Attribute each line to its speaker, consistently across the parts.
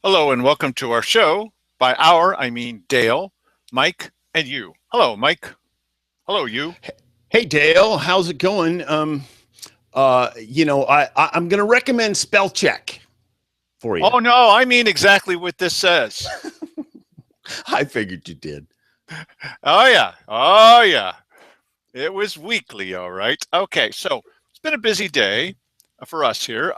Speaker 1: Hello and welcome to our show. By our, I mean Dale, Mike, and you. Hello, Mike. Hello, you.
Speaker 2: Hey Dale, how's it going? I'm going to recommend spell check for you.
Speaker 1: Oh, no, I mean exactly what this says.
Speaker 2: I figured you did.
Speaker 1: Oh, yeah. Oh, yeah. It was weekly, all right. Okay, so it's been a busy day for us here.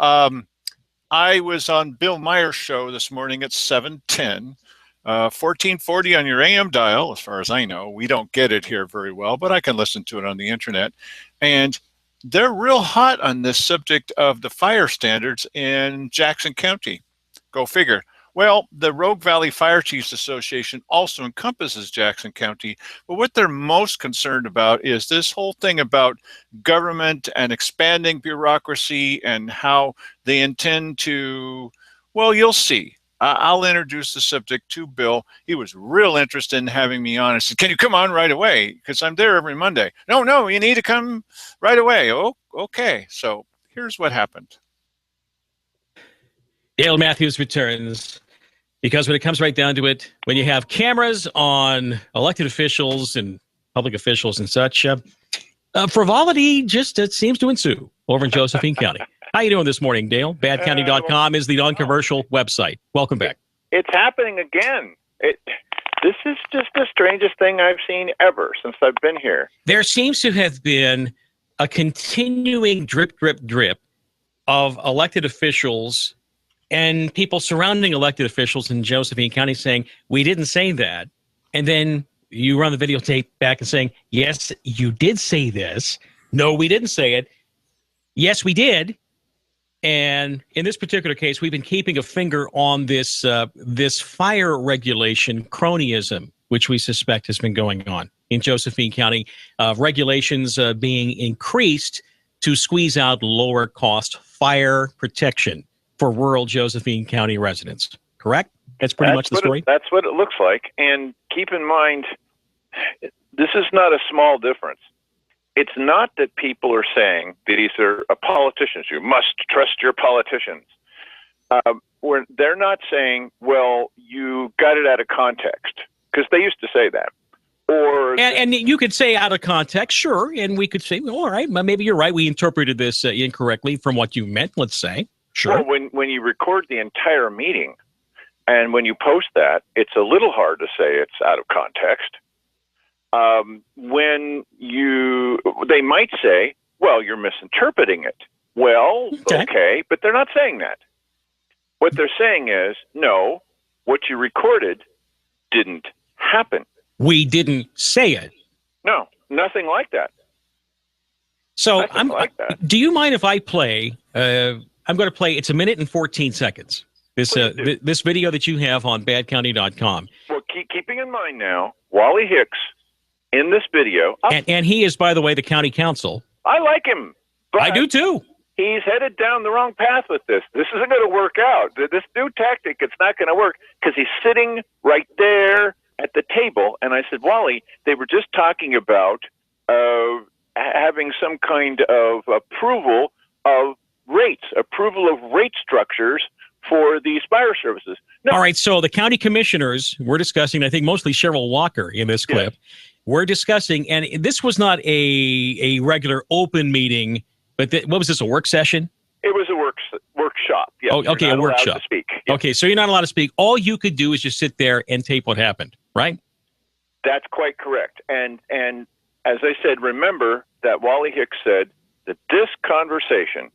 Speaker 1: I was on Bill Meyer's show this morning at 7:10. 1440 on your AM dial, as far as I know. We don't get it here very well, but I can listen to it on the internet. And they're real hot on this subject of the fire standards in Jackson County. Go figure. Well, the Rogue Valley Fire Chiefs Association also encompasses Jackson County, but what they're most concerned about is this whole thing about government and expanding bureaucracy and how they intend to, well, you'll see. I'll introduce the subject to Bill. He was real interested in having me on. I said, "Can you come on right away? Because I'm there every Monday." No, you need to come right away. Oh, okay. So here's what happened.
Speaker 3: Dale Matthews returns because when it comes right down to it, when you have cameras on elected officials and public officials and such, frivolity just seems to ensue over in Josephine County. How you doing this morning, Dale? Badcounty.com is the non-commercial website. Welcome back.
Speaker 4: It's happening again. This is just the strangest thing I've seen ever since I've been here.
Speaker 3: There seems to have been a continuing drip of elected officials and people surrounding elected officials in Josephine County saying, we didn't say that. And then you run the videotape back and saying, yes, you did say this. No, we didn't say it. Yes, we did. And in this particular case, we've been keeping a finger on this fire regulation cronyism, which we suspect has been going on in Josephine County, regulations being increased to squeeze out lower cost fire protection for rural Josephine County residents. Correct? That's pretty much the story?
Speaker 4: That's what it looks like. And keep in mind, this is not a small difference. It's not that people are saying that these are politicians. You must trust your politicians. They're not saying, well, you got it out of context, because they used to say that.
Speaker 3: And you could say out of context, sure, and we could say, well, all right, maybe you're right. We interpreted this incorrectly from what you meant, let's say. Sure.
Speaker 4: Well, when you record the entire meeting and when you post that, it's a little hard to say it's out of context. They might say, well, you're misinterpreting it. Well, okay, but they're not saying that. What they're saying is, no, what you recorded didn't happen.
Speaker 3: We didn't say it.
Speaker 4: No, nothing like that.
Speaker 3: So do you mind if I play, I'm going to play, it's 1 minute and 14 seconds. This video that you have on badcounty.com.
Speaker 4: Well, keeping in mind now, Wally Hicks, in this video.
Speaker 3: And he is, by the way, the county council.
Speaker 4: I like him. But
Speaker 3: I do too.
Speaker 4: He's headed down the wrong path with this. This isn't going to work out. This new tactic, it's not going to work because he's sitting right there at the table. And I said, Wally, they were just talking about having some kind of approval of rate structures for these fire services. No.
Speaker 3: All right, so the county commissioners, we're discussing, I think mostly Cheryl Walker in this clip, we're discussing, and this was not a regular open meeting, but what was this, a work session?
Speaker 4: It was a workshop. Yes,
Speaker 3: oh, okay, a workshop.
Speaker 4: To speak. Yes.
Speaker 3: Okay, so you're not allowed to speak. All you could do is just sit there and tape what happened, right?
Speaker 4: That's quite correct. And as I said, remember that Wally Hicks said that this conversation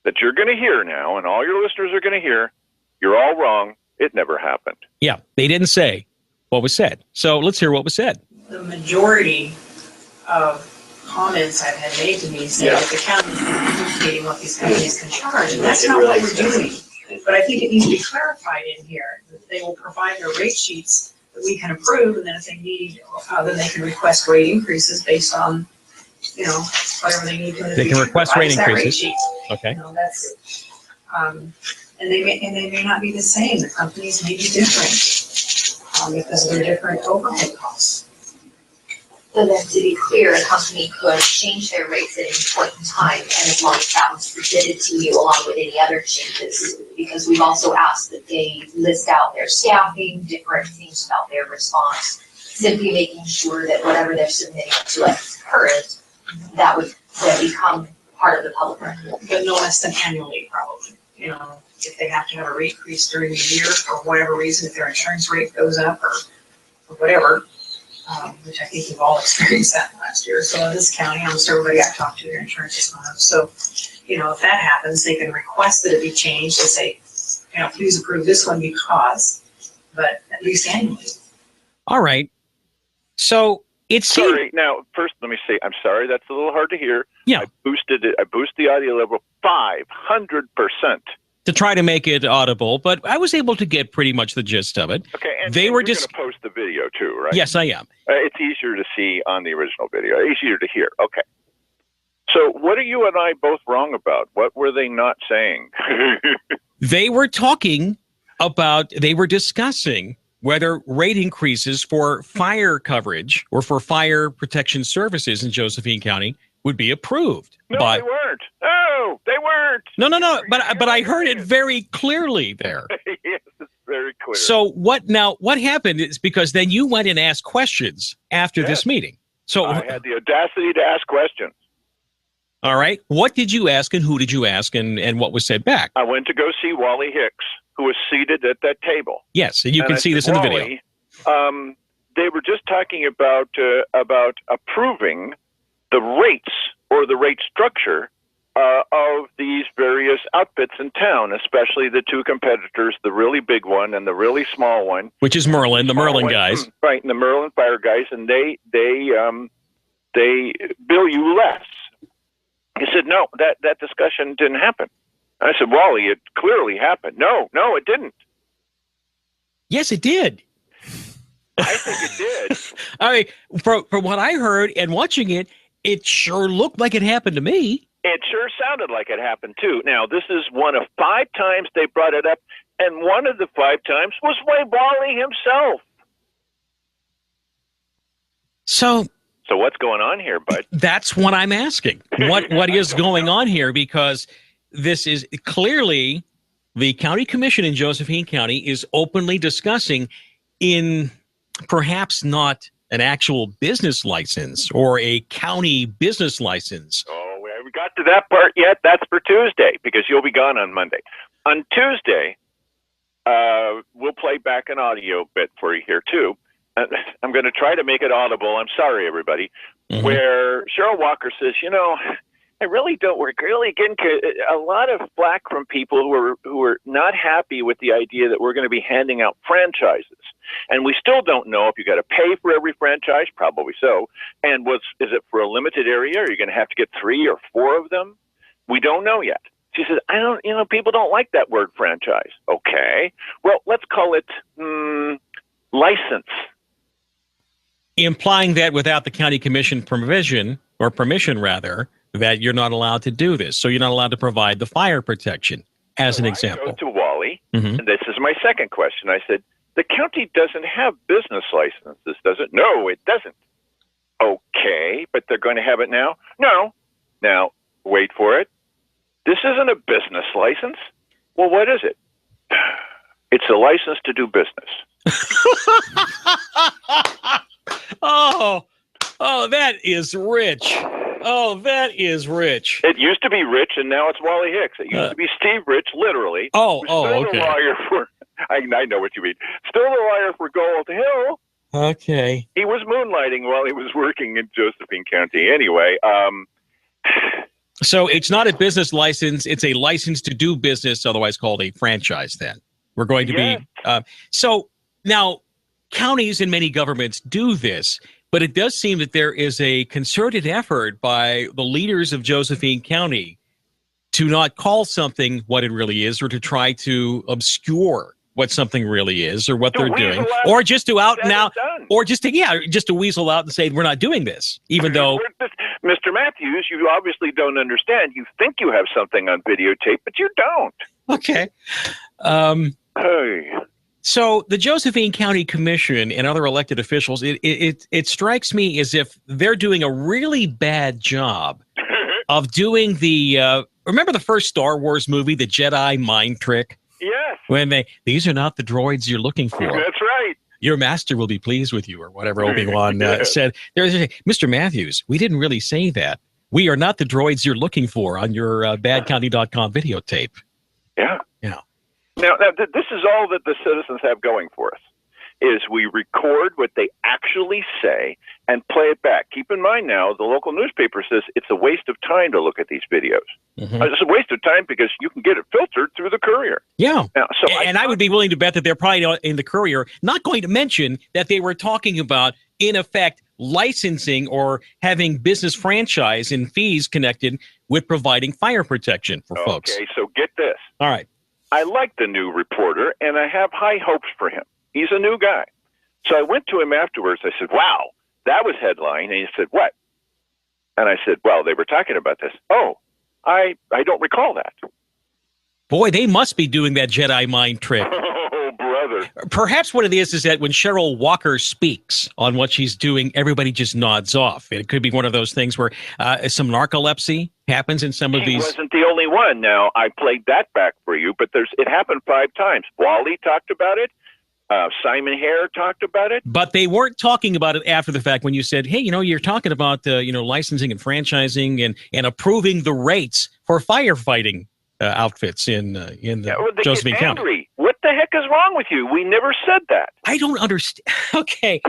Speaker 4: that you're going to hear now, and all your listeners are going to hear, you're all wrong. It never happened.
Speaker 3: Yeah, they didn't say what was said. So let's hear what was said.
Speaker 5: The majority of comments I've had made to me say that the county is dictating what these companies can charge, and that's not what we're doing. But I think it needs to be clarified in here that they will provide their rate sheets that we can approve, and then if they need, then they can request rate increases based on, whatever they need to.
Speaker 3: They can request rate increases. Okay.
Speaker 5: That's, and they may not be the same. The companies may be different because of their different overhead costs.
Speaker 6: But then to be clear, a company could change their rates at any point in time, and as long as that was submitted to you along with any other changes, because we've also asked that they list out their staffing, different things about their response, simply making sure that whatever they're submitting to us is current, that would then become part of the public record.
Speaker 5: But no less than annually, probably. You know, if they have to have a rate increase during the year for whatever reason, if their insurance rate goes up or whatever, which I think we've all experienced that last year. So in this county, almost everybody I've talked to, their insurance is gone up. So, you know, if that happens, they can request that it be changed and say, you know, please approve this one because, but at least annually.
Speaker 3: All right. So it's
Speaker 4: Sorry. Now, first, let me say, I'm sorry. That's a little hard to hear.
Speaker 3: Yeah.
Speaker 4: I boosted it. I boosted the audio level 500%.
Speaker 3: to try to make it audible, but I was able to get pretty much the gist of it.
Speaker 4: Okay, and
Speaker 3: They
Speaker 4: and
Speaker 3: were
Speaker 4: you're
Speaker 3: just
Speaker 4: going to post the video too, right?
Speaker 3: Yes, I am.
Speaker 4: It's easier to see on the original video. Easier to hear. Okay. So, what are you and I both wrong about? What were they not saying?
Speaker 3: They were talking about, they were discussing whether rate increases for fire coverage or for fire protection services in Josephine County would be approved.
Speaker 4: No,
Speaker 3: But
Speaker 4: they weren't. No, they weren't.
Speaker 3: no. But I heard it very clearly there.
Speaker 4: Yes, it's very clear.
Speaker 3: So what happened is because then you went and asked questions after
Speaker 4: Yes.
Speaker 3: this meeting. So
Speaker 4: I had the audacity to ask questions.
Speaker 3: all right, what did you ask and who did you ask and what was said back?
Speaker 4: I went to go see Wally Hicks, who was seated at that table.
Speaker 3: Yes, and you
Speaker 4: And
Speaker 3: can
Speaker 4: I
Speaker 3: see
Speaker 4: said,
Speaker 3: this in the video.
Speaker 4: Wally, they were just talking about approving the rates or the rate structure of these various outfits in town, especially the two competitors, the really big one and the really small one.
Speaker 3: Which is Merlin, the
Speaker 4: Small
Speaker 3: Merlin
Speaker 4: one,
Speaker 3: guys.
Speaker 4: right? And the Merlin Fire guys, and they bill you less. He said, no, that discussion didn't happen. And I said, Wally, it clearly happened. No, it didn't.
Speaker 3: Yes, it did.
Speaker 4: I think it did.
Speaker 3: I mean, from what I heard and watching it, it sure looked like it happened to me.
Speaker 4: It sure sounded like it happened, too. Now, this is one of 5 times they brought it up, and one of the 5 times was Wally himself.
Speaker 3: So
Speaker 4: what's going on here, bud?
Speaker 3: that's what I'm asking. What is going on here? Because this is clearly the county commission in Josephine County is openly discussing in perhaps not an actual business license or a county business license.
Speaker 4: Oh, we haven't got to that part yet. That's for Tuesday because you'll be gone on Monday. On Tuesday, we'll play back an audio bit for you here, too. I'm going to try to make it audible. I'm sorry, everybody.
Speaker 3: Mhm.
Speaker 4: Where Cheryl Walker says, I really don't. We're really getting a lot of flack from people who are not happy with the idea that we're going to be handing out franchises, and we still don't know if you got to pay for every franchise. Probably so. And is it for a limited area? Are you going to have to get 3 or 4 of them? We don't know yet. She says, people don't like that word franchise. Okay, well, let's call it license.
Speaker 3: Implying that without the county commission permission, that you're not allowed to do this. So you're not allowed to provide the fire protection, as an example.
Speaker 4: I go to Wally,
Speaker 3: Mhm.
Speaker 4: and this is my second question. I said, the county doesn't have business licenses, does it? No, it doesn't. Okay, but they're going to have it now? No. Now, wait for it. This isn't a business license. Well, what is it? It's a license to do business.
Speaker 3: Oh, that is rich. Oh, that is rich.
Speaker 4: It used to be Rich, and now it's Wally Hicks. It used to be Steve Rich, literally.
Speaker 3: Oh,
Speaker 4: Still
Speaker 3: okay.
Speaker 4: the lawyer for, I know what you mean. Still the lawyer for Gold Hill.
Speaker 3: Okay.
Speaker 4: He was moonlighting while he was working in Josephine County. Anyway,
Speaker 3: So it's not a business license. It's a license to do business, otherwise called a franchise then. We're going to be... so now, counties and many governments do this, but it does seem that there is a concerted effort by the leaders of Josephine County to not call something what it really is, or to try to obscure what something really is, or what they're doing, or just to out now, or just to weasel out and say we're not doing this, even though.
Speaker 4: Mr. Matthews, you obviously don't understand. You think you have something on videotape, but you don't.
Speaker 3: Okay.
Speaker 4: Hey.
Speaker 3: So the Josephine County Commission and other elected officials, it strikes me as if they're doing a really bad job of doing the, remember the first Star Wars movie, the Jedi mind trick?
Speaker 4: Yes.
Speaker 3: When these are not the droids you're looking for.
Speaker 4: That's right.
Speaker 3: Your master will be pleased with you, or whatever Obi-Wan said. Mr. Matthews, we didn't really say that. We are not the droids you're looking for on your badcounty.com videotape.
Speaker 4: Yeah.
Speaker 3: Yeah.
Speaker 4: Now, this is all that the citizens have going for us, is we record what they actually say and play it back. Keep in mind now, the local newspaper says it's a waste of time to look at these videos.
Speaker 3: Mm-hmm.
Speaker 4: It's a waste of time because you can get it filtered through the Courier.
Speaker 3: Yeah.
Speaker 4: Now,
Speaker 3: I would be willing to bet that they're probably in the Courier not going to mention that they were talking about, in effect, licensing or having business franchise and fees connected with providing fire protection for folks.
Speaker 4: Okay, so get this.
Speaker 3: All right.
Speaker 4: I like the new reporter, and I have high hopes for him. He's a new guy. So I went to him afterwards. I said, wow, that was headline. And he said, what? And I said, well, they were talking about this. Oh, I don't recall that.
Speaker 3: Boy, they must be doing that Jedi mind trick.
Speaker 4: Oh, brother.
Speaker 3: Perhaps what it is that when Cheryl Walker speaks on what she's doing, everybody just nods off. It could be one of those things where some narcolepsy happens in some of these.
Speaker 4: He wasn't the only one. Now, I played that back for you, but it happened 5 times. Wally talked about it. Simon Hare talked about it.
Speaker 3: But they weren't talking about it after the fact when you said, hey, you're talking about, licensing and franchising and approving the rates for firefighting outfits in Josephine County.
Speaker 4: Angry. What the heck is wrong with you? We never said that.
Speaker 3: I don't understand. Okay.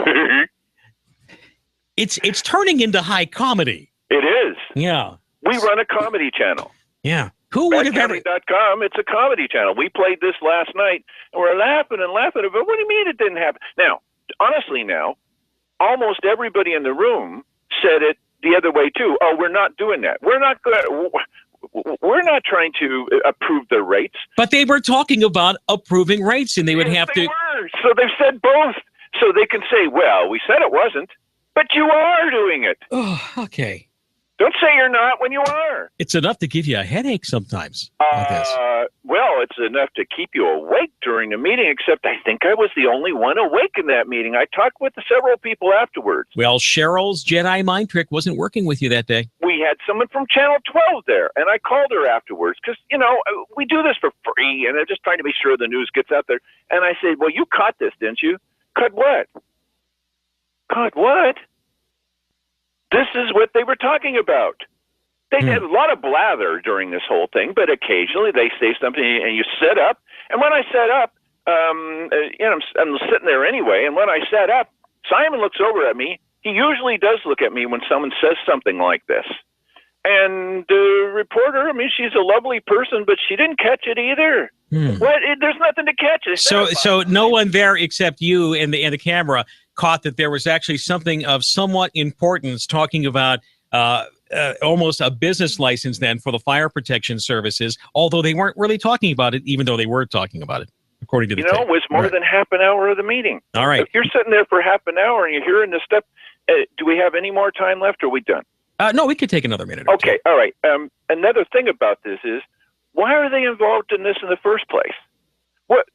Speaker 3: It's turning into high comedy.
Speaker 4: It is.
Speaker 3: Yeah.
Speaker 4: We run a comedy channel.
Speaker 3: Yeah. Who would have ever...
Speaker 4: Badcounty.com, it's a comedy channel. We played this last night, and we're laughing and laughing. But what do you mean it didn't happen? Now, honestly now, almost everybody in the room said it the other way, too. Oh, we're not doing that. We're not trying to approve their rates.
Speaker 3: But they were talking about approving rates, and they would have to...
Speaker 4: Were. So they've said both. So they can say, well, we said it wasn't, but you are doing it.
Speaker 3: Oh, okay.
Speaker 4: Don't say you're not when you are.
Speaker 3: It's enough to give you a headache sometimes.
Speaker 4: Well, it's enough to keep you awake during the meeting, except I think I was the only one awake in that meeting. I talked with several people afterwards.
Speaker 3: Well, Cheryl's Jedi mind trick wasn't working with you that day.
Speaker 4: We had someone from Channel 12 there, and I called her afterwards because, we do this for free, and I'm just trying to make sure the news gets out there. And I said, well, you caught this, didn't you? Caught what? Caught what? This is what they were talking about. They had a lot of blather during this whole thing, but occasionally they say something and you sit up. And when I sat up, I'm sitting there anyway. And when I sat up, Simon looks over at me. He usually does look at me when someone says something like this. And the reporter, she's a lovely person, but she didn't catch it either. There's nothing to catch.
Speaker 3: So no one there except you and the camera caught that there was actually something of somewhat importance talking about almost a business license then for the fire protection services, although they weren't really talking about it, even though they were talking about it, according to the tape.
Speaker 4: It was more than half an hour of the meeting.
Speaker 3: All right.
Speaker 4: If you're sitting there for half an hour and you're hearing this stuff, do we have any more time left or are we done?
Speaker 3: No, we could take another minute.
Speaker 4: Okay, all right. Another thing about this is, why are they involved in this in the first place? What?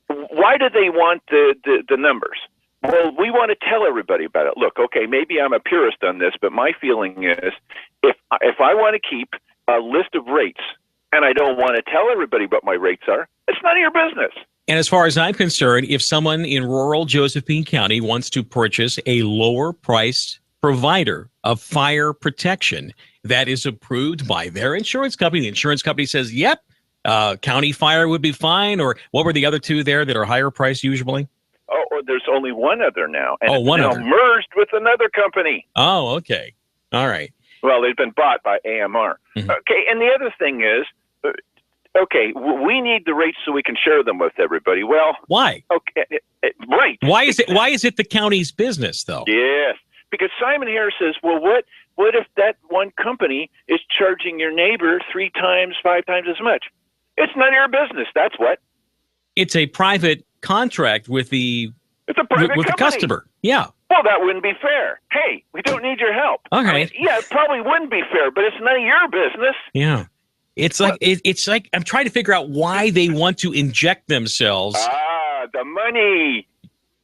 Speaker 4: Why do they want the numbers? Well, we want to tell everybody about it. Look, okay, maybe I'm a purist on this, but my feeling is if I want to keep a list of rates and I don't want to tell everybody what my rates are, it's none of your business.
Speaker 3: And as far as I'm concerned, if someone in rural Josephine County wants to purchase a lower priced provider of fire protection that is approved by their insurance company, the insurance company says, yep, county fire would be fine, or what were the other two there that are higher priced usually?
Speaker 4: Oh, there's only one other now. And
Speaker 3: one
Speaker 4: it's now
Speaker 3: other.
Speaker 4: merged with another company.
Speaker 3: Oh, okay. All right.
Speaker 4: Well, they've been bought by AMR.
Speaker 3: Mm-hmm.
Speaker 4: Okay, and the other thing is, we need the rates so we can share them with everybody. Well,
Speaker 3: why?
Speaker 4: Okay, right.
Speaker 3: Why is it the county's business, though?
Speaker 4: Yes, because Simon Harris says, well, what if that one company is charging your neighbor 3 times, 5 times as much? It's none of your business. That's what. It's
Speaker 3: a private contract with the customer. Yeah.
Speaker 4: Well, that wouldn't be fair. Hey, we don't need your help.
Speaker 3: Okay.
Speaker 4: It probably wouldn't be fair, but it's none of your business.
Speaker 3: Yeah. It's like it's like I'm trying to figure out why they want to inject themselves.
Speaker 4: The money.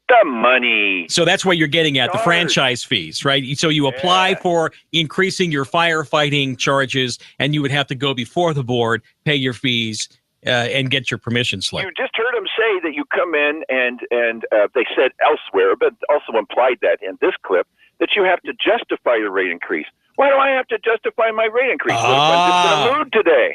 Speaker 4: The money.
Speaker 3: So that's what you're getting at, the franchise fees, right? So you apply for increasing your firefighting charges, and you would have to go before the board, pay your fees, and get your permission slip.
Speaker 4: You just heard them say that you come in and they said elsewhere, but also implied that in this clip, that you have to justify your rate increase. Why do I have to justify my rate increase? What if I'm just in a mood today?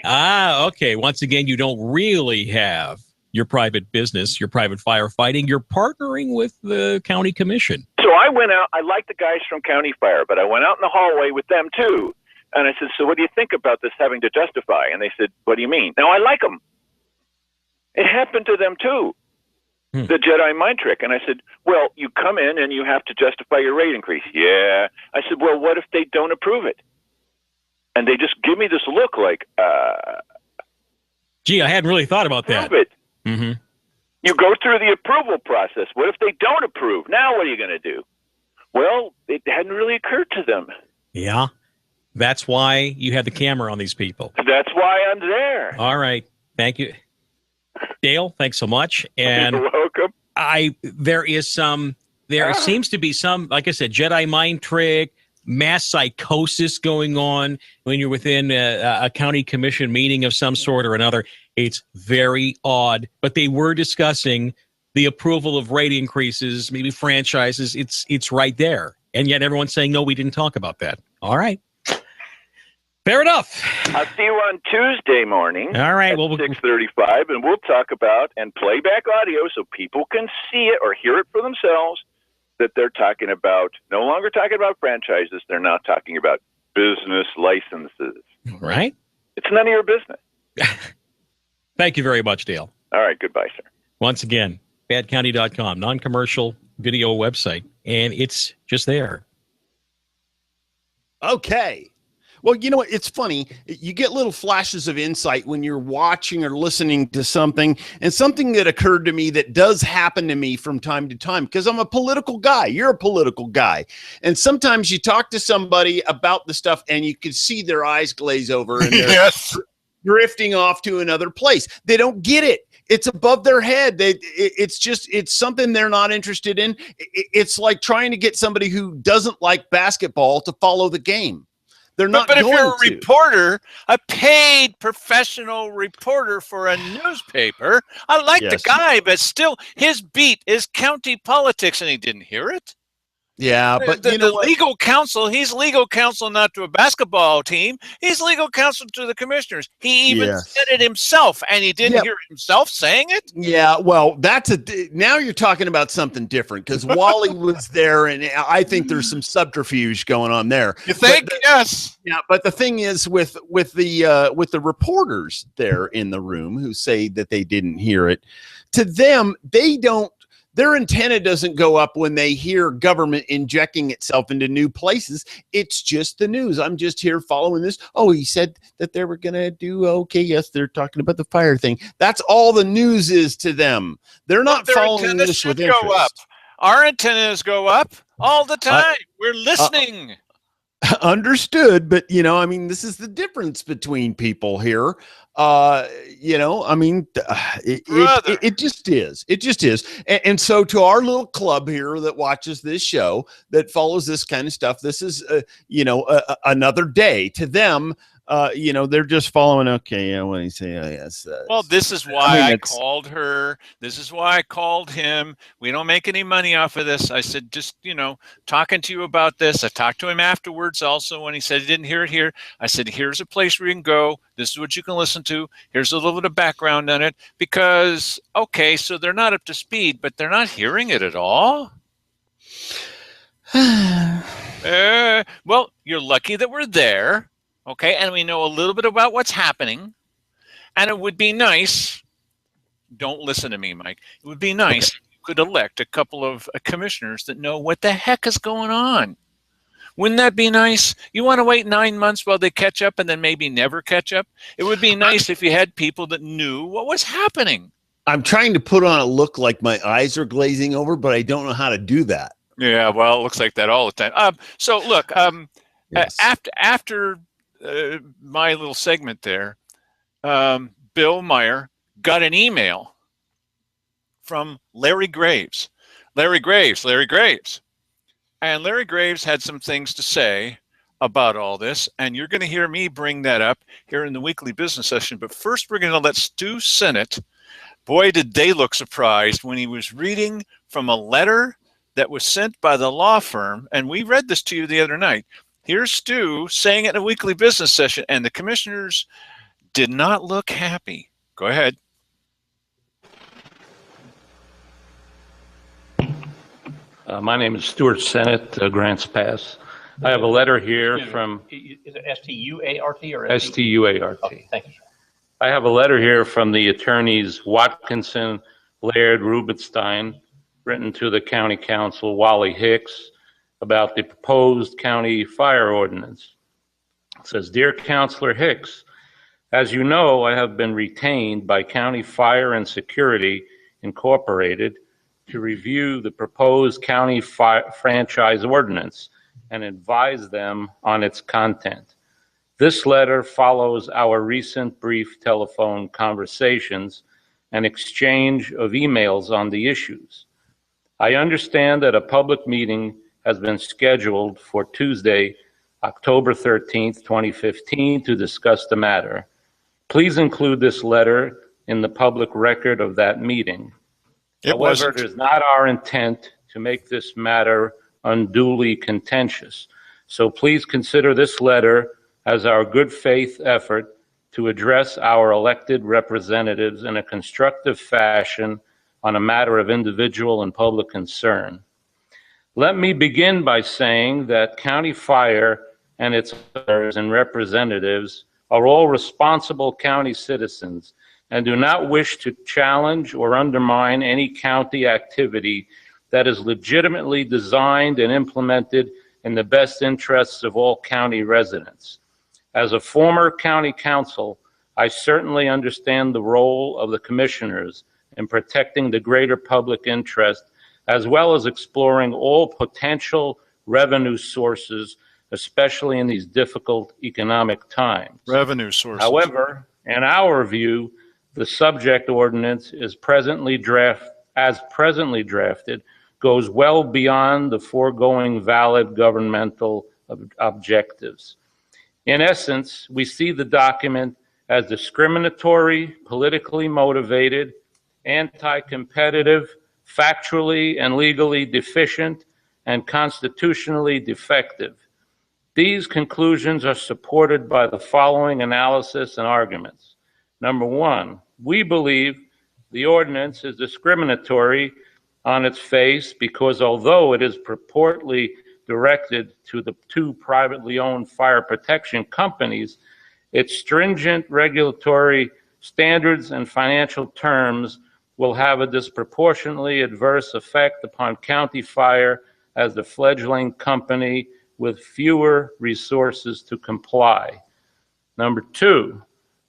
Speaker 3: Okay. Once again, you don't really have your private business, your private firefighting. You're partnering with the county commission.
Speaker 4: So I went out. I like the guys from County Fire, but I went out in the hallway with them too. And I said, so what do you think about this having to justify? And they said, what do you mean? Now, I like them. It happened to them too, the Jedi mind trick. And I said, well, you come in and you have to justify your rate increase. Yeah. I said, well, what if they don't approve it? And they just give me this look like,
Speaker 3: gee, I hadn't really thought about that.
Speaker 4: Approve it. Mm-hmm. You go through the approval process. What if they don't approve? Now what are you going to do? Well, it hadn't really occurred to them.
Speaker 3: Yeah. That's why you had the camera on these people.
Speaker 4: That's why I'm there.
Speaker 3: All right. Thank you. Dale, thanks so much. And
Speaker 4: you're welcome.
Speaker 3: There seems to be some, like I said, Jedi mind trick, mass psychosis going on when you're within a county commission meeting of some sort or another. It's very odd, but they were discussing the approval of rate increases, maybe franchises. It's right there. And yet everyone's saying, no, we didn't talk about that. All right. Fair enough.
Speaker 4: I'll see you on Tuesday morning.
Speaker 3: All right.
Speaker 4: At 6:35, and we'll talk about and play back audio so people can see it or hear it for themselves, that they're talking about, no longer talking about franchises. They're now talking about business licenses.
Speaker 3: Right.
Speaker 4: It's none of your business.
Speaker 3: Thank you very much, Dale.
Speaker 4: All right. Goodbye, sir.
Speaker 3: Once again, badcounty.com, non-commercial video website, and it's just there.
Speaker 2: Okay. Well, you know what? It's funny. You get little flashes of insight when you're watching or listening to something, and something that occurred to me that does happen to me from time to time, because I'm a political guy. You're a political guy. And sometimes you talk to somebody about the stuff and you can see their eyes glaze over and they're drifting off to another place. They don't get it. It's above their head. It's something they're not interested in. It's like trying to get somebody who doesn't like basketball to follow the game. They're not
Speaker 1: but if
Speaker 2: going
Speaker 1: you're a
Speaker 2: to.
Speaker 1: reporter, a paid professional reporter for a newspaper, I like the guy, but still his beat is county politics, and he didn't hear it.
Speaker 2: Yeah, but
Speaker 1: the,
Speaker 2: you know
Speaker 1: the legal counsel, he's legal counsel not to a basketball team. He's legal counsel to the commissioners. He even said it himself, and he didn't hear himself saying it.
Speaker 2: Yeah, well, now you're talking about something different, because Wally was there, and I think there's some subterfuge going on there.
Speaker 1: You think? Yes.
Speaker 2: Yeah, but the thing is with the reporters there in the room who say that they didn't hear it, to them, their antenna doesn't go up when they hear government injecting itself into new places. It's just the news. I'm just here following this. Oh, he said that they were going to do okay. Yes, they're talking about the fire thing. That's all the news is to them. They're not following this with interest.
Speaker 1: Go up. Our antennas go up all the time. We're listening.
Speaker 2: Understood, but this is the difference between people here. It just is. It just is. And so to our little club here that watches this show, that follows this kind of stuff, this is another day to them. They're just following. Okay, yeah, what do you say? Oh, yes.
Speaker 1: Well, this is why I called her. This is why I called him. We don't make any money off of this. I said, just, talking to you about this. I talked to him afterwards also when he said he didn't hear it here. I said, here's a place where you can go. This is what you can listen to. Here's a little bit of background on it. Because, okay, so they're not up to speed, but they're not hearing it at all. Well, you're lucky that we're there. Okay, and we know a little bit about what's happening. And it would be nice, don't listen to me, Mike. It would be nice if you could elect a couple of commissioners that know what the heck is going on. Wouldn't that be nice? You want to wait 9 months while they catch up and then maybe never catch up? It would be nice if you had people that knew what was happening.
Speaker 2: I'm trying to put on a look like my eyes are glazing over, but I don't know how to do that.
Speaker 1: Yeah, well, it looks like that all the time. So look,
Speaker 2: yes.
Speaker 1: after my little segment there, Bill Meyer got an email from Larry Graves. Larry Graves. And Larry Graves had some things to say about all this, and you're going to hear me bring that up here in the weekly business session. But first, we're going to let Stu Sennett. Boy, did they look surprised when he was reading from a letter that was sent by the law firm, and we read this to you the other night. Here's Stu saying it in a weekly business session, and the commissioners did not look happy. Go ahead.
Speaker 7: My name is Stuart Sennett, Grants Pass. I have a letter here from...
Speaker 3: Is it S-T-U-A-R-T or
Speaker 7: S-T-U-A-R-T?
Speaker 3: Okay, thank you, sir.
Speaker 7: I have a letter here from the attorneys Watkinson, Laird, Rubenstein, written to the county counsel, Wally Hicks, about the proposed county fire ordinance. It says, "Dear Counselor Hicks, as you know, I have been retained by County Fire and Security Incorporated to review the proposed county franchise ordinance and advise them on its content. This letter follows our recent brief telephone conversations and exchange of emails on the issues. I understand that a public meeting has been scheduled for Tuesday, October 13th, 2015, to discuss the matter. Please include this letter in the public record of that meeting. However, it is not our intent to make this matter unduly contentious. So please consider this letter as our good faith effort to address our elected representatives in a constructive fashion on a matter of individual and public concern. Let me begin by saying that County Fire and its owners and representatives are all responsible county citizens and do not wish to challenge or undermine any county activity that is legitimately designed and implemented in the best interests of all county residents. As a former county council, I certainly understand the role of the commissioners in protecting the greater public interest, as well as exploring all potential revenue sources, especially in these difficult economic times.
Speaker 1: Revenue sources.
Speaker 7: However, in our view, the subject ordinance is presently drafted goes well beyond the foregoing valid governmental objectives. In essence, we see the document as discriminatory, politically motivated, anti-competitive, factually and legally deficient, and constitutionally defective. These conclusions are supported by the following analysis and arguments. Number one, we believe the ordinance is discriminatory on its face because although it is purportedly directed to the two privately owned fire protection companies, its stringent regulatory standards and financial terms will have a disproportionately adverse effect upon County Fire as the fledgling company with fewer resources to comply. Number two,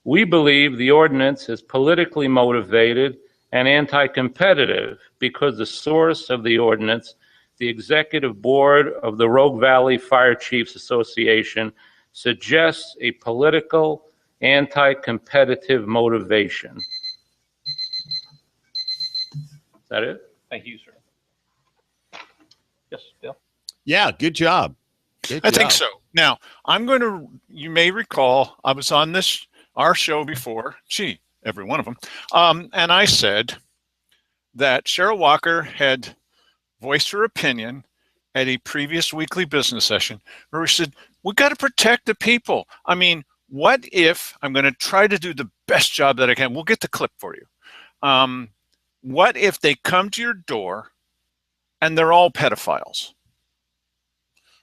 Speaker 7: we believe the ordinance is politically motivated and anti-competitive because the source of the ordinance, the executive board of the Rogue Valley Fire Chiefs Association, suggests a political, anti-competitive motivation. Is that it?
Speaker 3: Thank you, sir. Yes, Bill?
Speaker 2: Yeah, good job.
Speaker 1: I think so. Now, you may recall, I was on our show before, every one of them, and I said that Cheryl Walker had voiced her opinion at a previous weekly business session where we said, we got to protect the people. I mean, what if, I'm going to try to do the best job that I can. We'll get the clip for you. What if they come to your door and they're all pedophiles?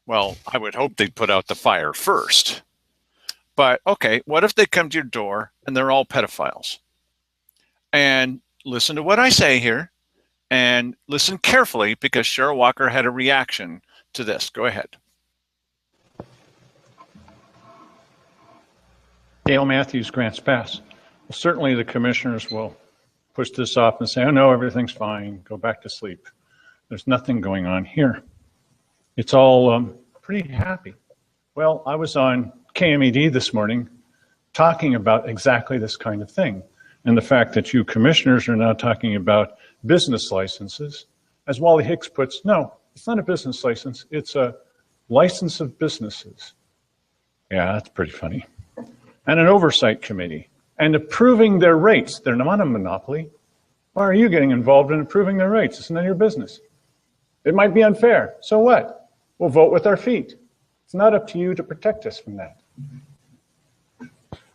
Speaker 1: Well, I would hope they'd put out the fire first. But okay, what if they come to your door and they're all pedophiles? And listen to what I say here and listen carefully because Cheryl Walker had a reaction to this. Go ahead.
Speaker 8: Dale Matthews, Grants Pass. Well, certainly the commissioners will push this off and say, oh no, everything's fine, go back to sleep. There's nothing going on here. It's all pretty happy. Well, I was on KMED this morning talking about exactly this kind of thing. And the fact that you commissioners are now talking about business licenses, as Wally Hicks puts, no, it's not a business license, it's a license of businesses. Yeah, that's pretty funny. And an oversight committee, and approving their rates. They're not a monopoly. Why are you getting involved in approving their rates? It's none of your business. It might be unfair. So what? We'll vote with our feet. It's not up to you to protect us from that.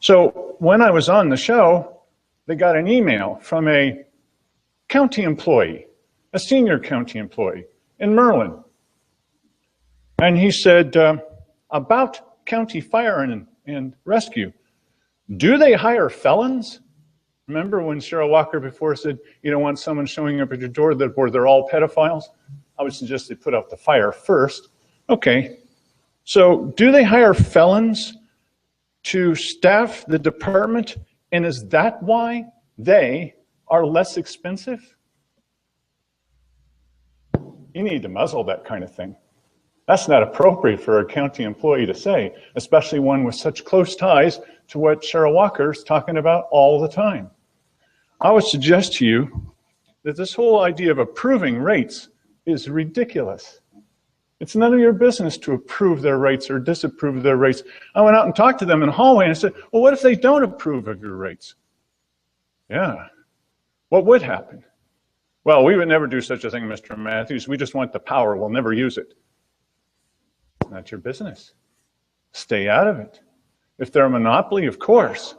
Speaker 8: So when I was on the show, they got an email from a county employee, a senior county employee in Merlin. And he said, about county fire and rescue, do they hire felons? Remember when Cheryl Walker before said, you don't want someone showing up at your door where they're all pedophiles? I would suggest they put out the fire first. Okay, so do they hire felons to staff the department? And is that why they are less expensive? You need to muzzle that kind of thing. That's not appropriate for a county employee to say, especially one with such close ties to what Cheryl Walker's talking about all the time. I would suggest to you that this whole idea of approving rates is ridiculous. It's none of your business to approve their rates or disapprove their rates. I went out and talked to them in the hallway and I said, well, what if they don't approve of your rates? Yeah, what would happen? Well, we would never do such a thing, Mr. Matthews. We just want the power. We'll never use it. It's not your business. Stay out of it. If they're a monopoly, of course,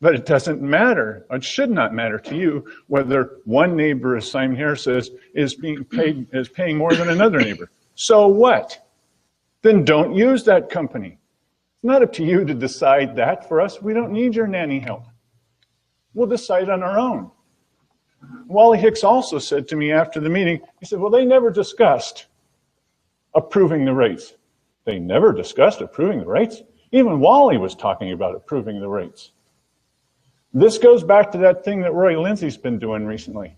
Speaker 8: but it doesn't matter. It should not matter to you whether one neighbor, as Simon here says, is paying more than another neighbor. So what? Then don't use that company. It's not up to you to decide that for us. We don't need your nanny help. We'll decide on our own. Wally Hicks also said to me after the meeting, he said, well, they never discussed approving the rates. They never discussed approving the rates. Even Wally was talking about approving the rates. This goes back to that thing that Roy Lindsay's been doing recently.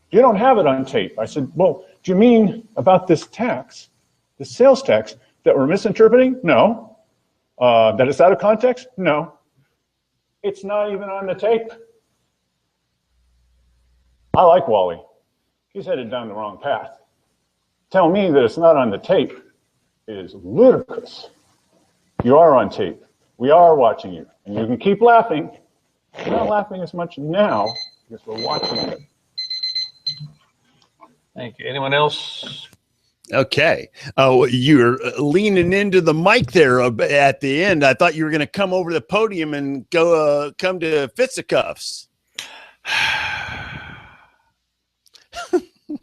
Speaker 8: You don't have it on tape. I said, well, do you mean about this tax, the sales tax, that we're misinterpreting? No. That it's out of context? No. It's not even on the tape. I like Wally. He's headed down the wrong path. Tell me that it's not on the tape is ludicrous. You are on tape. We are watching you. And you can keep laughing. We're not laughing as much now because we're watching it.
Speaker 7: Thank you. Anyone else?
Speaker 2: Okay. Oh, you're leaning into the mic there at the end. I thought you were going to come over the podium and go come to fisticuffs.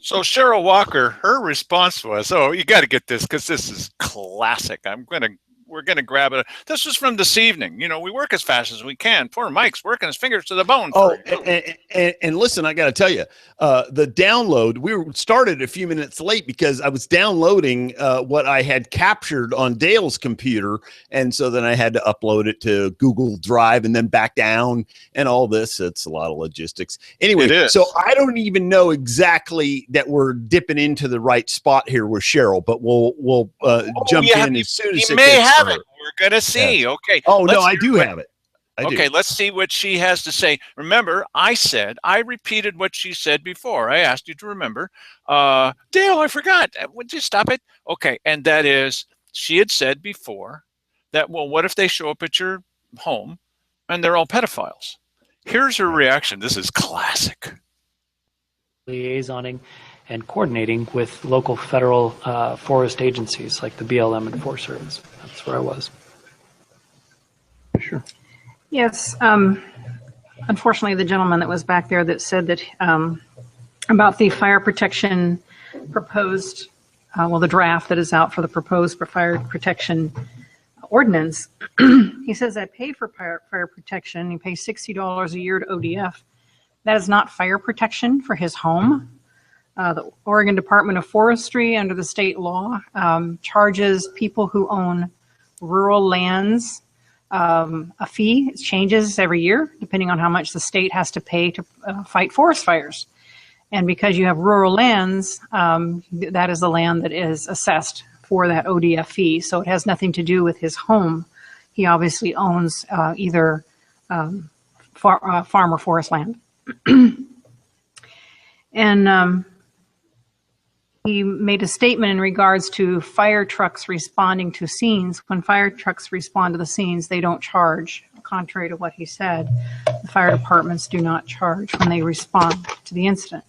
Speaker 1: So Cheryl Walker, her response was, "Oh, you got to get this because this is classic. We're gonna grab it. This was from this evening. You know, we work as fast as we can. Poor Mike's working his fingers to the bone."
Speaker 2: And listen, I got to tell you, the download, we started a few minutes late because I was downloading what I had captured on Dale's computer. And so then I had to upload it to Google Drive and then back down and all this. It's a lot of logistics. Anyway, so I don't even know exactly that we're dipping into the right spot here with Cheryl, but we'll jump in as soon as it gets
Speaker 1: it. We're gonna see. Yes. Okay.
Speaker 2: Oh no, I do have it.
Speaker 1: Okay, let's see what she has to say. Remember, I repeated what she said before. I asked you to remember. Dale, I forgot. Would you stop it? Okay, and that is, she had said before that, well, what if they show up at your home and they're all pedophiles? Here's her reaction. This is classic.
Speaker 9: Liaisoning and coordinating with local federal forest agencies like the BLM and Forest Service. That's where I was.
Speaker 8: Sure.
Speaker 10: Yes. Unfortunately, the gentleman that was back there that said that about the fire protection proposed, the draft that is out for the proposed fire protection ordinance, he says, I paid for fire protection. He pays $60 a year to ODF. That is not fire protection for his home. The Oregon Department of Forestry, under the state law, charges people who own rural lands a fee. It changes every year depending on how much the state has to pay to fight forest fires. And because you have rural lands, that is the land that is assessed for that ODF fee. So it has nothing to do with his home. He obviously owns either farm or forest land. And he made a statement in regards to fire trucks responding to scenes. When fire trucks respond to the scenes, they don't charge. Contrary to what he said, the fire departments do not charge when they respond to the incident.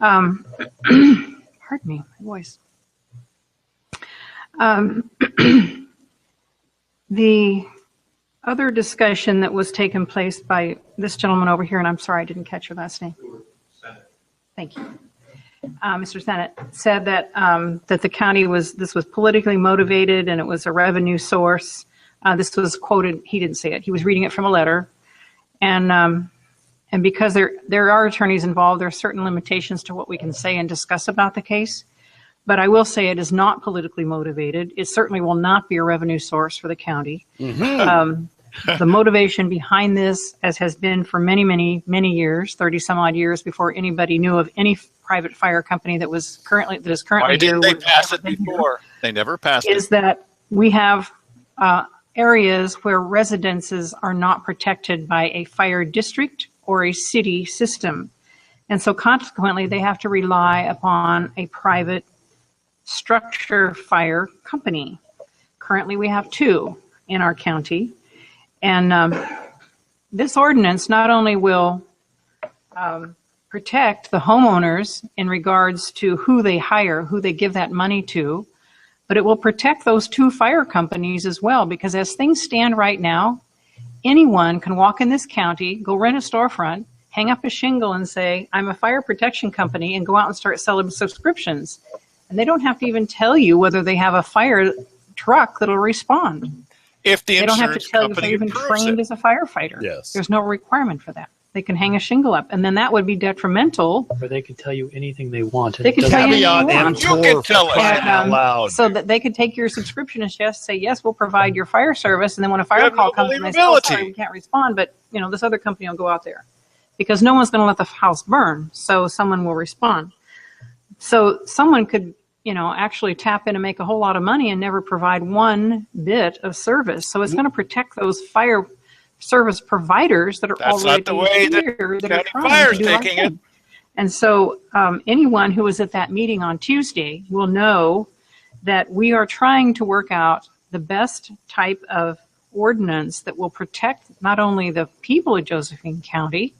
Speaker 10: Pardon me, my voice. The other discussion that was taken place by this gentleman over here, and I'm sorry I didn't catch your last name. Thank you. Mr. Sennett said that that the county was politically motivated and it was a revenue source. This was quoted. He didn't say it. He was reading it from a letter, and because there are attorneys involved, there are certain limitations to what we can say and discuss about the case. But I will say it is not politically motivated. It certainly will not be a revenue source for the county. Mm-hmm. The motivation behind this, as has been for many, many, many years, 30 some odd years before anybody knew of any private fire company that is currently
Speaker 1: Why didn't they pass it before? They never passed it.
Speaker 10: Is that we have areas where residences are not protected by a fire district or a city system. And so consequently, they have to rely upon a private structure fire company. Currently, we have 2 in our county. And this ordinance not only will protect the homeowners in regards to who they hire, who they give that money to, but it will protect those 2 fire companies as well, because as things stand right now, anyone can walk in this county, go rent a storefront, hang up a shingle and say, I'm a fire protection company, and go out and start selling subscriptions. And they don't have to even tell you whether they have a fire truck that'll respond.
Speaker 1: If the
Speaker 10: they don't have to
Speaker 1: insurance
Speaker 10: tell you if
Speaker 1: company
Speaker 10: they're even
Speaker 1: approves
Speaker 10: trained
Speaker 1: it.
Speaker 10: as a firefighter.
Speaker 2: Yes.
Speaker 10: There's no requirement for that. They can hang a shingle up, and then that would be detrimental.
Speaker 9: Or they could tell you anything they want.
Speaker 10: They can tell you anything
Speaker 2: Caveat
Speaker 10: they want.
Speaker 1: You can tell us.
Speaker 2: out loud.
Speaker 10: So that they could take your subscription and just say, yes, we'll provide your fire service. And then when a fire
Speaker 1: have
Speaker 10: call
Speaker 1: no
Speaker 10: comes and they say, oh, sorry,
Speaker 1: believability.
Speaker 10: we can't respond, but this other company will go out there. Because no one's going to let the house burn, so someone will respond. So someone could, actually tap in and make a whole lot of money and never provide one bit of service. So it's going to protect those fire service providers that are
Speaker 1: That's
Speaker 10: already
Speaker 1: not the way that
Speaker 10: here that are
Speaker 1: County
Speaker 10: trying
Speaker 1: Fire's
Speaker 10: to do our
Speaker 1: taking it.
Speaker 10: thing. And so anyone who was at that meeting on Tuesday will know that we are trying to work out the best type of ordinance that will protect not only the people of Josephine County,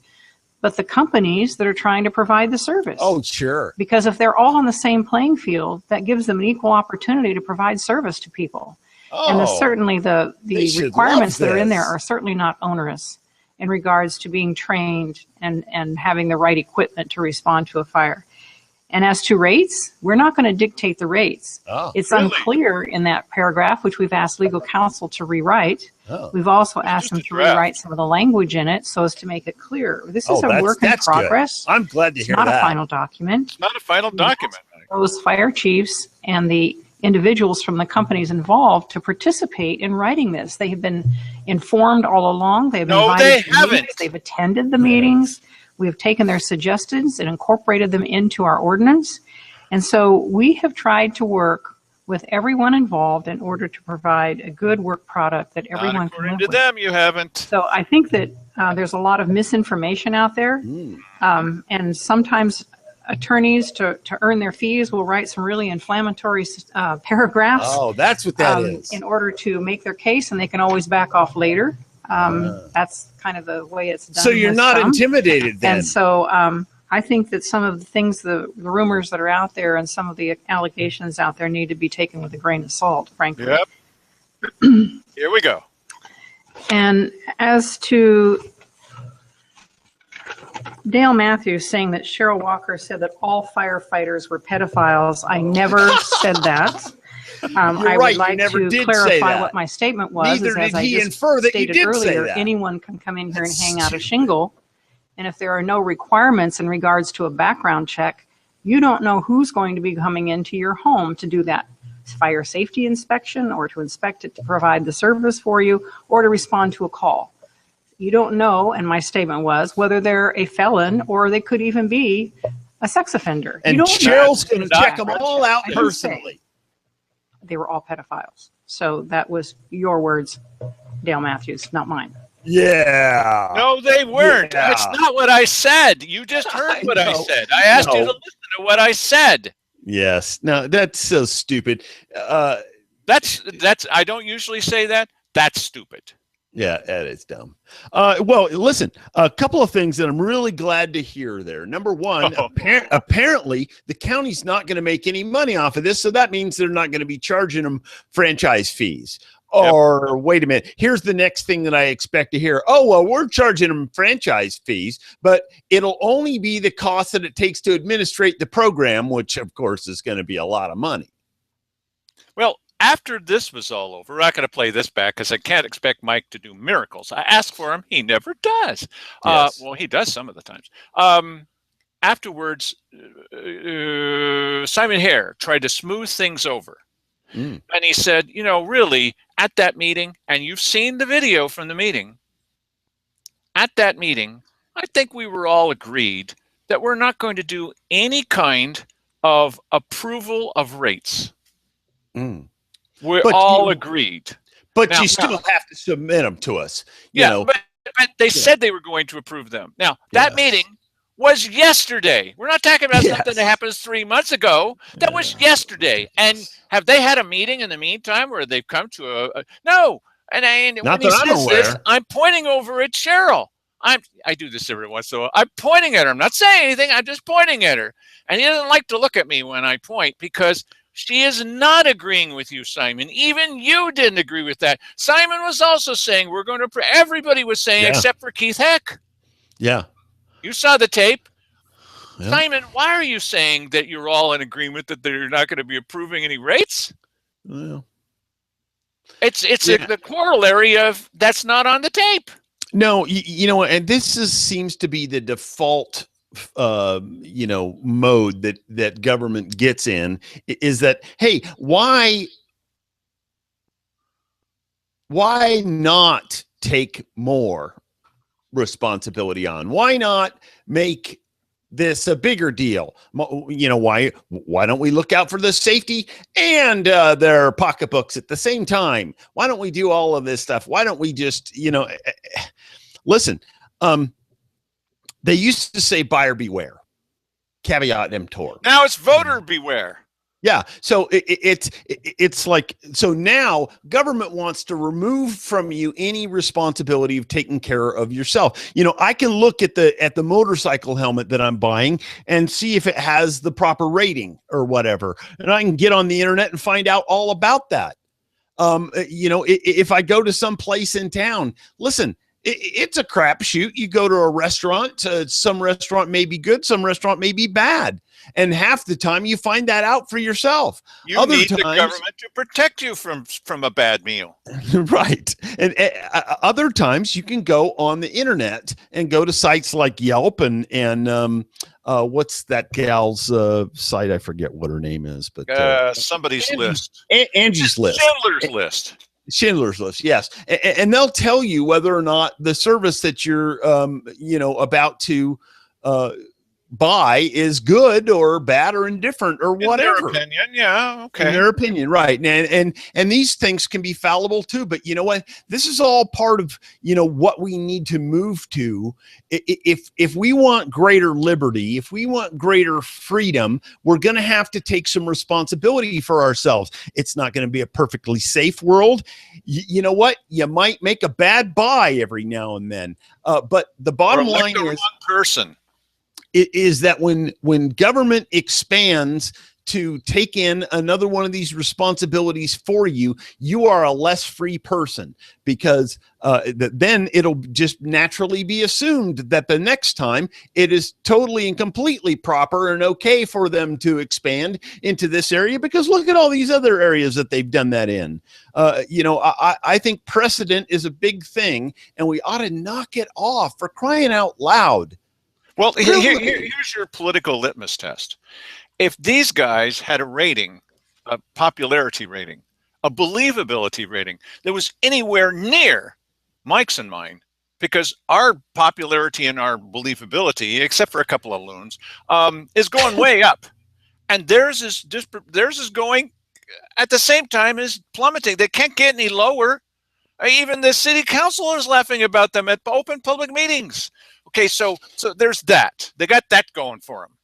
Speaker 10: but the companies that are trying to provide the service.
Speaker 2: Oh, sure.
Speaker 10: Because if they're all on the same playing field, that gives them an equal opportunity to provide service to people. And certainly the requirements that are in there are certainly not onerous in regards to being trained and having the right equipment to respond to a fire. And as to rates, we're not going to dictate the rates. It's
Speaker 1: really?
Speaker 10: unclear in that paragraph, which we've asked legal counsel to rewrite. We've also asked them to rewrite some of the language in it so as to make it clear. This is a work in progress.
Speaker 2: Good. I'm glad to hear that.
Speaker 10: It's not a final document.
Speaker 1: It's not a final document.
Speaker 10: Those fire chiefs and the individuals from the companies involved to participate in writing this. They have been informed all along. They've been invited to meetings. They've attended the meetings. We have taken their suggestions and incorporated them into our ordinance. And so we have tried to work with everyone involved in order to provide a good work product that everyone can live
Speaker 1: to
Speaker 10: with.
Speaker 1: them, you haven't.
Speaker 10: So I think that there's a lot of misinformation out there. And sometimes attorneys to earn their fees will write some really inflammatory paragraphs.
Speaker 2: Oh, that's what that is.
Speaker 10: In order to make their case, and they can always back off later. That's kind of the way it's done.
Speaker 2: So you're not
Speaker 10: some.
Speaker 2: intimidated then?
Speaker 10: And so I think that some of the things, the rumors that are out there and some of the allegations out there need to be taken with a grain of salt, frankly.
Speaker 1: Yep. Here we go.
Speaker 10: And as to Dale Matthews saying that Cheryl Walker said that all firefighters were pedophiles, I never said that. I would like to clarify what my statement was.
Speaker 2: Neither
Speaker 10: as
Speaker 2: did
Speaker 10: I
Speaker 2: he
Speaker 10: just
Speaker 2: infer that you
Speaker 10: stated
Speaker 2: did
Speaker 10: earlier,
Speaker 2: say that.
Speaker 10: anyone can come in here and hang out a shingle. And if there are no requirements in regards to a background check, you don't know who's going to be coming into your home to do that fire safety inspection or to inspect it to provide the service for you or to respond to a call. You don't know, and my statement was, whether they're a felon or they could even be a sex offender.
Speaker 2: And Cheryl's going to check them all out personally.
Speaker 10: They were all pedophiles. So that was your words, Dale Matthews, not mine.
Speaker 2: Yeah.
Speaker 1: No, they weren't. That's
Speaker 2: Yeah.
Speaker 1: not what I said. You just heard what I
Speaker 2: know.
Speaker 1: said. I asked you to
Speaker 2: No.
Speaker 1: listen to what I said.
Speaker 2: Yes. No, that's so stupid.
Speaker 1: That's I don't usually say that. That's stupid.
Speaker 2: Yeah, that is dumb. Well, listen, a couple of things that I'm really glad to hear there. Number one, apparently the county's not going to make any money off of this, so that means they're not going to be charging them franchise fees. Or wait a minute, here's the next thing that I expect to hear. Oh, well, we're charging them franchise fees, but it'll only be the cost that it takes to administrate the program, which of course is going to be a lot of money.
Speaker 1: Well, after this was all over, we're not going to play this back because I can't expect Mike to do miracles. I ask for him. He never does.
Speaker 2: Yes.
Speaker 1: Well, he does some of the times. Afterwards, Simon Hare tried to smooth things over. And he said, you know, really, at that meeting, and you've seen the video from the meeting, at that meeting, I think we were all agreed that we're not going to do any kind of approval of rates. We're all agreed.
Speaker 2: But you still have to submit them to us. You know.
Speaker 1: But they said they were going to approve them. Now, that meeting was yesterday. We're not talking about something that happened 3 months ago. That was yesterday. And have they had a meeting in the meantime where they've come to a no? And
Speaker 2: not
Speaker 1: when
Speaker 2: that
Speaker 1: he
Speaker 2: I'm
Speaker 1: says
Speaker 2: aware.
Speaker 1: this, I'm pointing over at Cheryl. I do this every once in a while. I'm pointing at her. I'm not saying anything. I'm just pointing at her. And he doesn't like to look at me when I point because she is not agreeing with you, Simon. Even you didn't agree with that. Simon was also saying we're going to. Everybody was saying except for Keith Heck.
Speaker 2: Yeah.
Speaker 1: You saw the tape.
Speaker 2: Yeah.
Speaker 1: Simon, why are you saying that you're all in agreement that they're not going to be approving any rates?
Speaker 2: Well,
Speaker 1: it's the corollary of that's not on the tape.
Speaker 2: No, you know, and this seems to be the default mode that government gets in, is that, hey, why not take more responsibility on? Why not make this a bigger deal? You know, why don't we look out for the safety and their pocketbooks at the same time? Why don't we do all of this stuff? Why don't we just, listen, they used to say buyer beware, caveat emptor.
Speaker 1: Now it's voter beware.
Speaker 2: Yeah. So it's like, so now government wants to remove from you any responsibility of taking care of yourself. You know, I can look at the motorcycle helmet that I'm buying and see if it has the proper rating or whatever. And I can get on the internet and find out all about that. If I go to some place in town, listen, it's a crapshoot. You go to a restaurant, some restaurant may be good, some restaurant may be bad. And half the time you find that out for yourself.
Speaker 1: You need the government to protect you from a bad meal.
Speaker 2: Right. And other times you can go on the internet and go to sites like Yelp and what's that gal's site? I forget what her name is, but
Speaker 1: somebody's list.
Speaker 2: Angie's List.
Speaker 1: Schindler's List.
Speaker 2: Schindler's List, yes. And they'll tell you whether or not the service that you're, about to buy is good or bad or indifferent or whatever.
Speaker 1: In their opinion, yeah, okay.
Speaker 2: In their opinion, right. And these things can be fallible too. But you know what? This is all part of, what we need to move to. If we want greater liberty, if we want greater freedom, we're going to have to take some responsibility for ourselves. It's not going to be a perfectly safe world. You know what? You might make a bad buy every now and then. But the bottom line is,
Speaker 1: wrong person.
Speaker 2: It is that when government expands to take in another one of these responsibilities for you, you are a less free person, because then it'll just naturally be assumed that the next time it is totally and completely proper and okay for them to expand into this area, because look at all these other areas that they've done that in. I think precedent is a big thing, and we ought to knock it off, for crying out loud.
Speaker 1: Well, here's your political litmus test. If these guys had a rating, a popularity rating, a believability rating that was anywhere near Mike's and mine, because our popularity and our believability, except for a couple of loons, is going way up, and theirs is going at the same time as plummeting. They can't get any lower. Even the city council is laughing about them at open public meetings. Okay, so there's that. They got that going for them.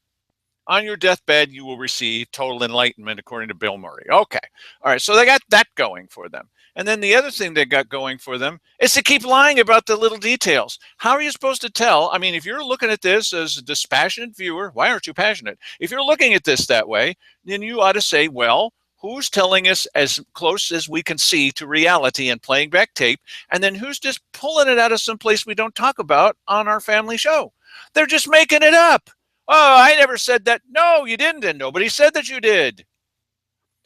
Speaker 1: On your deathbed, you will receive total enlightenment, according to Bill Murray. Okay. All right. So they got that going for them. And then the other thing they got going for them is to keep lying about the little details. How are you supposed to tell? I mean, if you're looking at this as a dispassionate viewer, why aren't you passionate? If you're looking at this that way, then you ought to say, well, who's telling us as close as we can see to reality and playing back tape? And then who's just pulling it out of some place we don't talk about on our family show? They're just making it up. Oh, I never said that. No, you didn't, and nobody said that you did.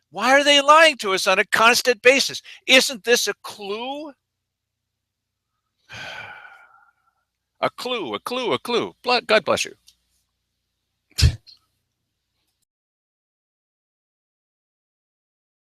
Speaker 1: Why are they lying to us on a constant basis? Isn't this a clue? A clue, a clue, a clue. God bless you.